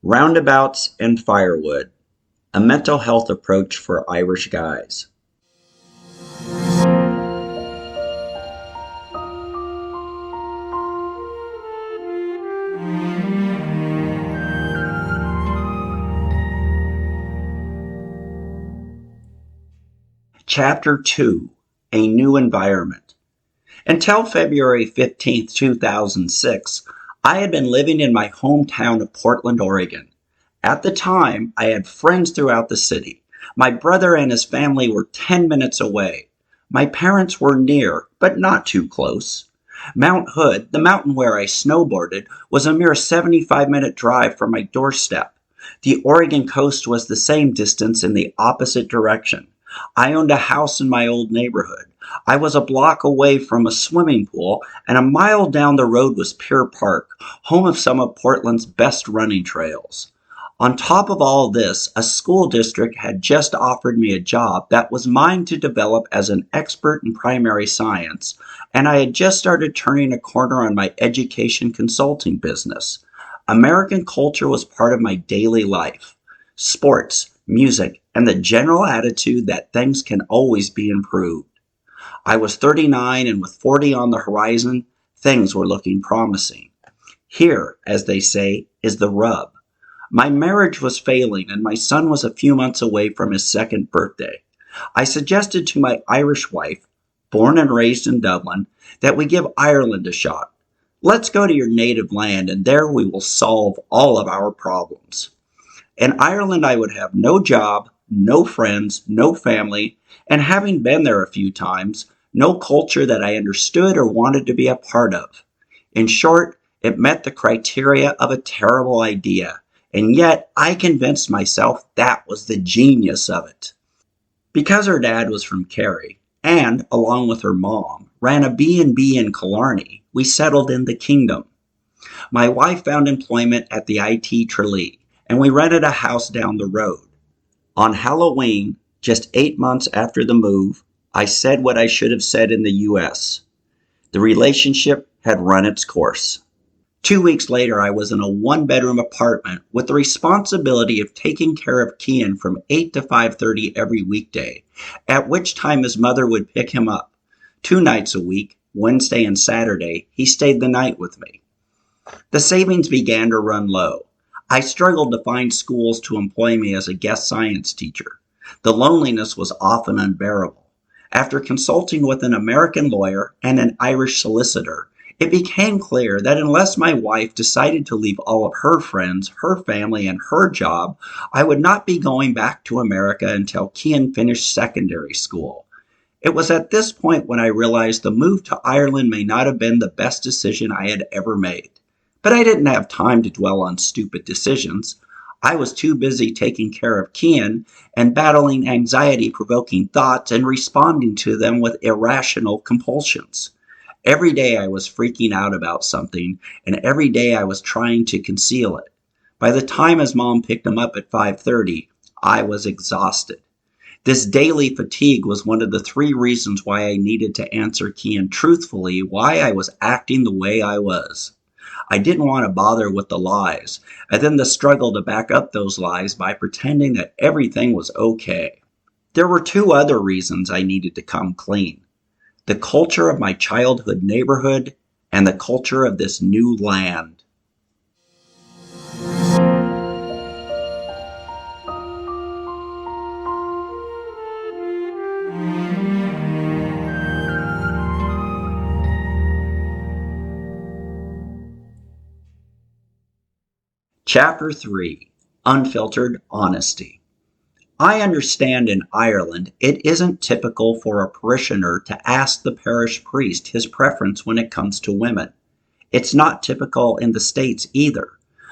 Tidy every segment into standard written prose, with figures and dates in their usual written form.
Roundabouts and Firewood, a mental health approach for Irish guys. Chapter 2, A New Environment. Until February 15, 2006, I had been living in my hometown of Portland, Oregon. At the time, I had friends throughout the city. My brother and his family were 10 minutes away. My parents were near, but not too close. Mount Hood, the mountain where I snowboarded, was a mere 75-minute drive from my doorstep. The Oregon coast was the same distance in the opposite direction. I owned a house in my old neighborhood. I was a block away from a swimming pool, and a mile down the road was Pier Park, home of some of Portland's best running trails. On top of all this, a school district had just offered me a job that was mine to develop as an expert in primary science, and I had just started turning a corner on my education consulting business. American culture was part of my daily life. Sports, music, and the general attitude that things can always be improved. I was 39, and with 40 on the horizon, things were looking promising. Here, as they say, is the rub. My marriage was failing, and my son was a few months away from his second birthday. I suggested to my Irish wife, born and raised in Dublin, that we give Ireland a shot. Let's go to your native land, and there we will solve all of our problems. In Ireland, I would have no job, no friends, no family, and having been there a few times, no culture that I understood or wanted to be a part of. In short, it met the criteria of a terrible idea, and yet I convinced myself that was the genius of it. Because her dad was from Kerry, and, along with her mom, ran a B&B in Killarney, we settled in the kingdom. My wife found employment at the IT Tralee, and we rented a house down the road. On Halloween, just 8 months after the move, I said what I should have said in the U.S. The relationship had run its course. 2 weeks later, I was in a one-bedroom apartment with the responsibility of taking care of Kian from 8 to 5:30 every weekday, at which time his mother would pick him up. 2 nights a week, Wednesday and Saturday, he stayed the night with me. The savings began to run low. I struggled to find schools to employ me as a guest science teacher. The loneliness was often unbearable. After consulting with an American lawyer and an Irish solicitor, it became clear that unless my wife decided to leave all of her friends, her family, and her job, I would not be going back to America until Kian finished secondary school. It was at this point when I realized the move to Ireland may not have been the best decision I had ever made. But I didn't have time to dwell on stupid decisions. I was too busy taking care of Kian and battling anxiety-provoking thoughts and responding to them with irrational compulsions. Every day I was freaking out about something, and every day I was trying to conceal it. By the time his mom picked him up at 5:30, I was exhausted. This daily fatigue was one of the 3 reasons why I needed to answer Kian truthfully why I was acting the way I was. I didn't want to bother with the lies, and then the struggle to back up those lies by pretending that everything was okay. There were 2 other reasons I needed to come clean. The culture of my childhood neighborhood and the culture of this new land. Chapter 3, Unfiltered Honesty. I understand in Ireland it isn't typical for a parishioner to ask the parish priest his preference when it comes to women. It's not typical in the States either,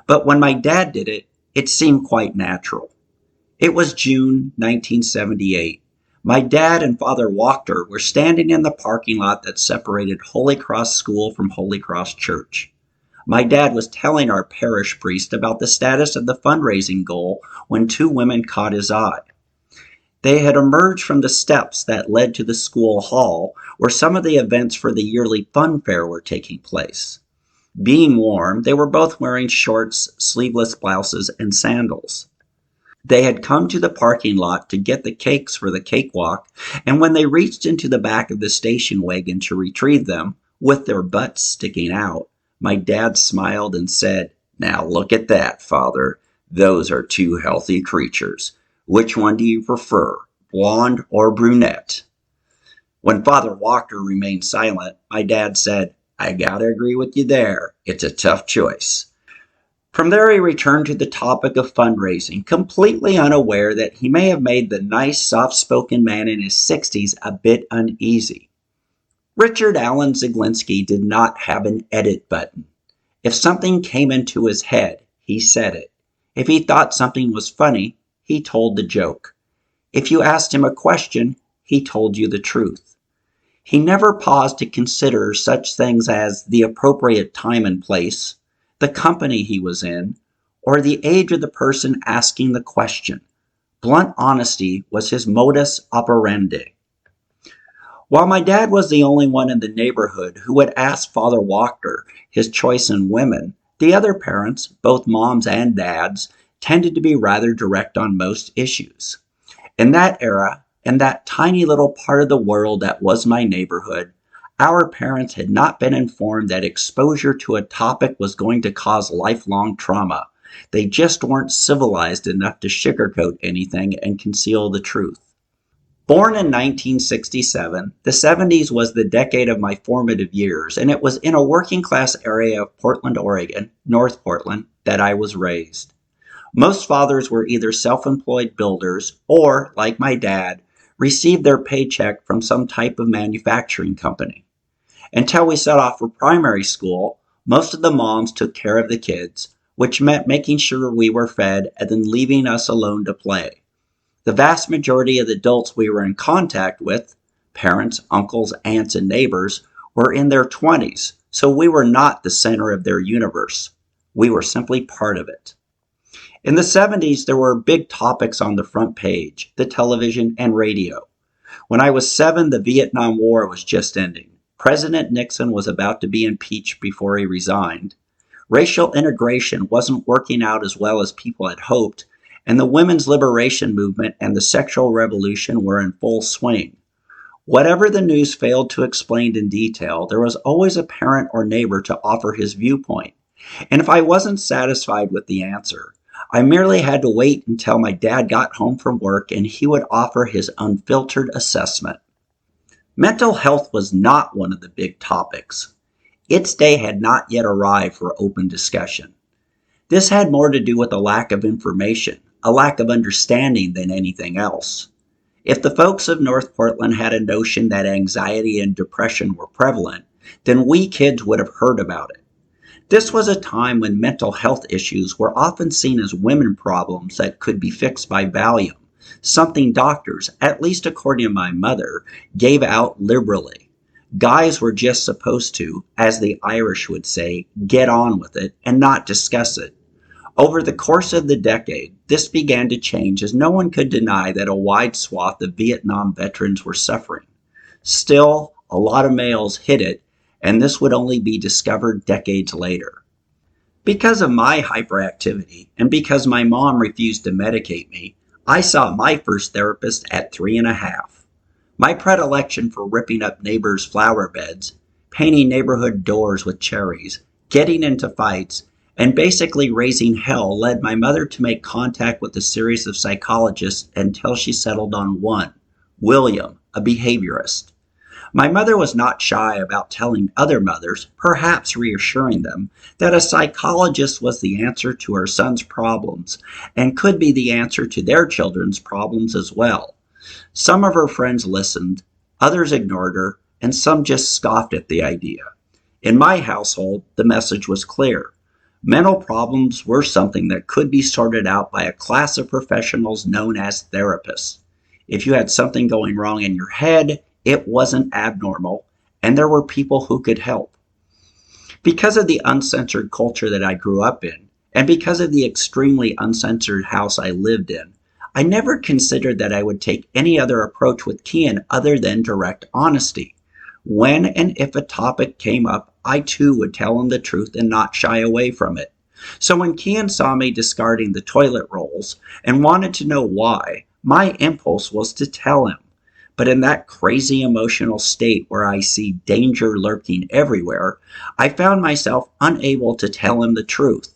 but when my dad did it, it seemed quite natural. It was June 1978. My dad and Father Wachter were standing in the parking lot that separated Holy Cross School from Holy Cross Church. My dad was telling our parish priest about the status of the fundraising goal when 2 women caught his eye. They had emerged from the steps that led to the school hall where some of the events for the yearly fun fair were taking place. Being warm, they were both wearing shorts, sleeveless blouses, and sandals. They had come to the parking lot to get the cakes for the cakewalk, and when they reached into the back of the station wagon to retrieve them, with their butts sticking out, my dad smiled and said, "Now look at that, Father. Those are two healthy creatures. Which one do you prefer, blonde or brunette?" When Father Walker remained silent, my dad said, "I gotta agree with you there. It's a tough choice." From there, he returned to the topic of fundraising, completely unaware that he may have made the nice, soft-spoken man in his 60s a bit uneasy. Richard Allen Ziglinski did not have an edit button. If something came into his head, he said it. If he thought something was funny, he told the joke. If you asked him a question, he told you the truth. He never paused to consider such things as the appropriate time and place, the company he was in, or the age of the person asking the question. Blunt honesty was his modus operandi. While my dad was the only one in the neighborhood who would ask Father Walker his choice in women, the other parents, both moms and dads, tended to be rather direct on most issues. In that era, in that tiny little part of the world that was my neighborhood, our parents had not been informed that exposure to a topic was going to cause lifelong trauma. They just weren't civilized enough to sugarcoat anything and conceal the truth. Born in 1967, the 70s was the decade of my formative years, and it was in a working-class area of Portland, Oregon, North Portland, that I was raised. Most fathers were either self-employed builders or, like my dad, received their paycheck from some type of manufacturing company. Until we set off for primary school, most of the moms took care of the kids, which meant making sure we were fed and then leaving us alone to play. The vast majority of the adults we were in contact with, parents, uncles, aunts, and neighbors, were in their 20s, so we were not the center of their universe. We were simply part of it. In the 70s, there were big topics on the front page, the television and radio. When I was 7, the Vietnam War was just ending. President Nixon was about to be impeached before he resigned. Racial integration wasn't working out as well as people had hoped, and the women's liberation movement and the sexual revolution were in full swing. Whatever the news failed to explain in detail, there was always a parent or neighbor to offer his viewpoint. And if I wasn't satisfied with the answer, I merely had to wait until my dad got home from work and he would offer his unfiltered assessment. Mental health was not one of the big topics. Its day had not yet arrived for open discussion. This had more to do with a lack of information, a lack of understanding than anything else. If the folks of North Portland had a notion that anxiety and depression were prevalent, then we kids would have heard about it. This was a time when mental health issues were often seen as women problems that could be fixed by Valium, something doctors, at least according to my mother, gave out liberally. Guys were just supposed to, as the Irish would say, get on with it and not discuss it. Over the course of the decade, this began to change as no one could deny that a wide swath of Vietnam veterans were suffering. Still, a lot of males hid it, and this would only be discovered decades later. Because of my hyperactivity and because my mom refused to medicate me, I saw my first therapist at 3.5. My predilection for ripping up neighbors' flower beds, painting neighborhood doors with cherries, getting into fights, and basically raising hell led my mother to make contact with a series of psychologists until she settled on one, William, a behaviorist. My mother was not shy about telling other mothers, perhaps reassuring them, that a psychologist was the answer to her son's problems and could be the answer to their children's problems as well. Some of her friends listened, others ignored her, and some just scoffed at the idea. In my household, the message was clear. Mental problems were something that could be sorted out by a class of professionals known as therapists. If you had something going wrong in your head, it wasn't abnormal, and there were people who could help. Because of the uncensored culture that I grew up in, and because of the extremely uncensored house I lived in, I never considered that I would take any other approach with Kian other than direct honesty. When and if a topic came up, I too would tell him the truth and not shy away from it. So when Kian saw me discarding the toilet rolls and wanted to know why, my impulse was to tell him. But in that crazy emotional state where I see danger lurking everywhere, I found myself unable to tell him the truth.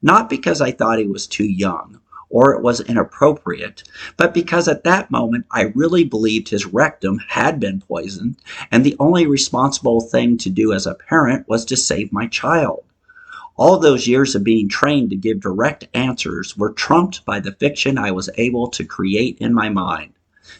Not because I thought he was too young or it was inappropriate, but because at that moment I really believed his rectum had been poisoned, and the only responsible thing to do as a parent was to save my child. All those years of being trained to give direct answers were trumped by the fiction I was able to create in my mind.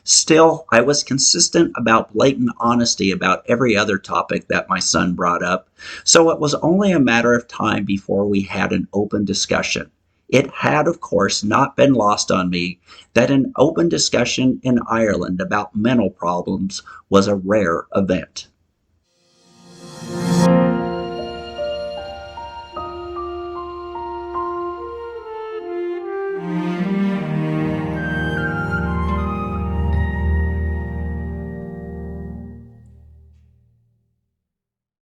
Still, I was consistent about blatant honesty about every other topic that my son brought up, so it was only a matter of time before we had an open discussion. It had, of course, not been lost on me that an open discussion in Ireland about mental problems was a rare event.